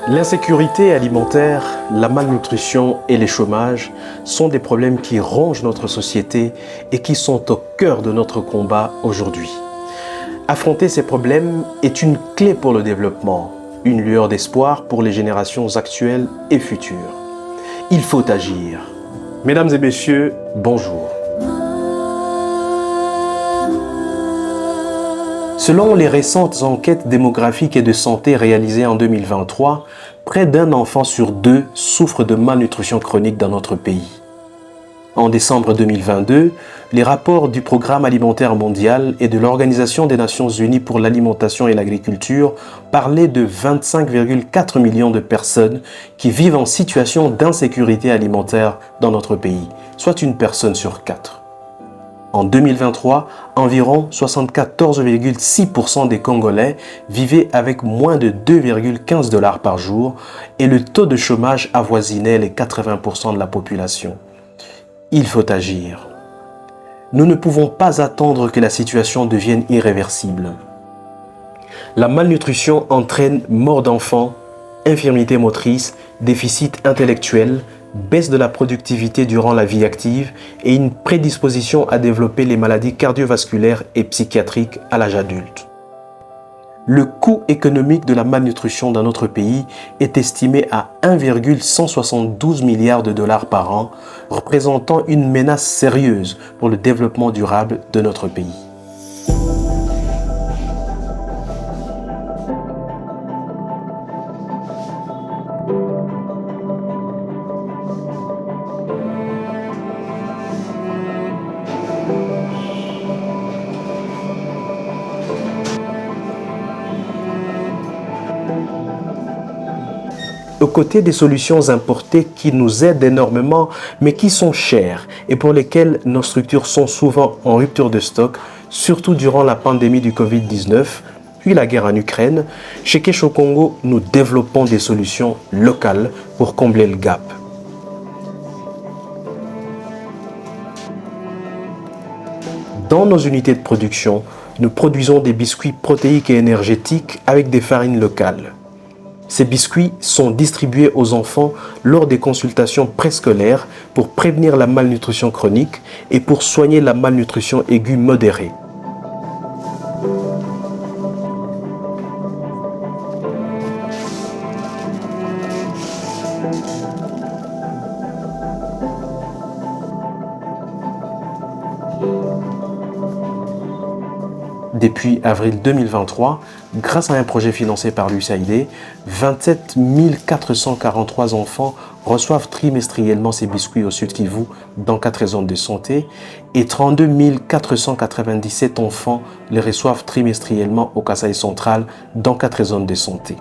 L'insécurité alimentaire, la malnutrition et le chômage sont des problèmes qui rongent notre société et qui sont au cœur de notre combat aujourd'hui. Affronter ces problèmes est une clé pour le développement, une lueur d'espoir pour les générations actuelles et futures. Il faut agir. Mesdames et messieurs, bonjour. Selon les récentes enquêtes démographiques et de santé réalisées en 2023, près d'un enfant sur deux souffre de malnutrition chronique dans notre pays. En décembre 2022, les rapports du Programme alimentaire mondial et de l'Organisation des Nations Unies pour l'alimentation et l'agriculture parlaient de 25,4 millions de personnes qui vivent en situation d'insécurité alimentaire dans notre pays, soit une personne sur 4. En 2023, environ 74,6% des Congolais vivaient avec moins de 2,15 $ par jour et le taux de chômage avoisinait les 80% de la population. Il faut agir. Nous ne pouvons pas attendre que la situation devienne irréversible. La malnutrition entraîne mort d'enfants, infirmité motrice, déficit intellectuel, baisse de la productivité durant la vie active et une prédisposition à développer les maladies cardiovasculaires et psychiatriques à l'âge adulte. Le coût économique de la malnutrition dans notre pays est estimé à 1,172 milliards de dollars par an, représentant une menace sérieuse pour le développement durable de notre pays. Aux côtés des solutions importées qui nous aident énormément, mais qui sont chères et pour lesquelles nos structures sont souvent en rupture de stock, surtout durant la pandémie du Covid-19, puis la guerre en Ukraine, chez Kesho Congo, nous développons des solutions locales pour combler le gap. Dans nos unités de production, nous produisons des biscuits protéiques et énergétiques avec des farines locales. Ces biscuits sont distribués aux enfants lors des consultations préscolaires pour prévenir la malnutrition chronique et pour soigner la malnutrition aiguë modérée. Depuis avril 2023, grâce à un projet financé par l'USAID, 27 443 enfants reçoivent trimestriellement ces biscuits au Sud Kivu dans 4 zones de santé et 32 497 enfants les reçoivent trimestriellement au Kasaï central dans 4 zones de santé.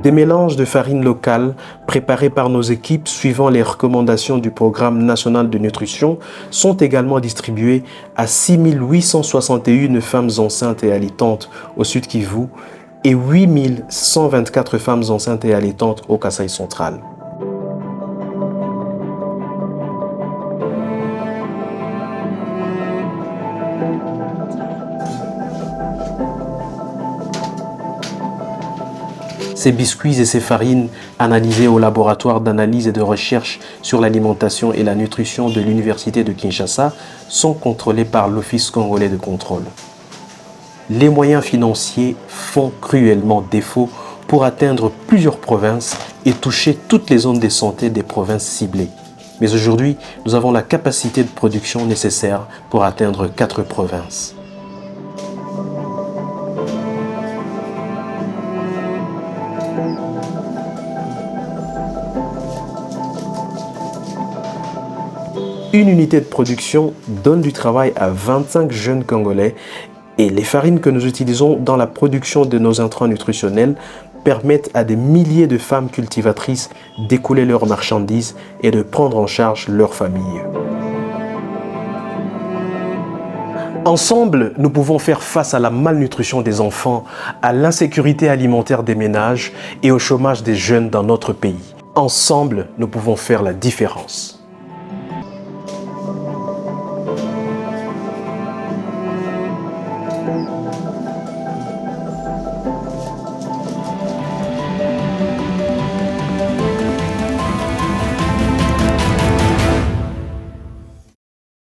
Des mélanges de farine locale préparés par nos équipes suivant les recommandations du Programme national de nutrition sont également distribués à 6 861 femmes enceintes et allaitantes au Sud Kivu et 8 124 femmes enceintes et allaitantes au Kasaï central. Ces biscuits et ces farines, analysés au laboratoire d'analyse et de recherche sur l'alimentation et la nutrition de l'Université de Kinshasa, sont contrôlés par l'Office congolais de contrôle. Les moyens financiers font cruellement défaut pour atteindre plusieurs provinces et toucher toutes les zones de santé des provinces ciblées. Mais aujourd'hui, nous avons la capacité de production nécessaire pour atteindre 4 provinces. Une unité de production donne du travail à 25 jeunes Congolais et les farines que nous utilisons dans la production de nos intrants nutritionnels permettent à des milliers de femmes cultivatrices d'écouler leurs marchandises et de prendre en charge leur famille. Ensemble, nous pouvons faire face à la malnutrition des enfants, à l'insécurité alimentaire des ménages et au chômage des jeunes dans notre pays. Ensemble, nous pouvons faire la différence.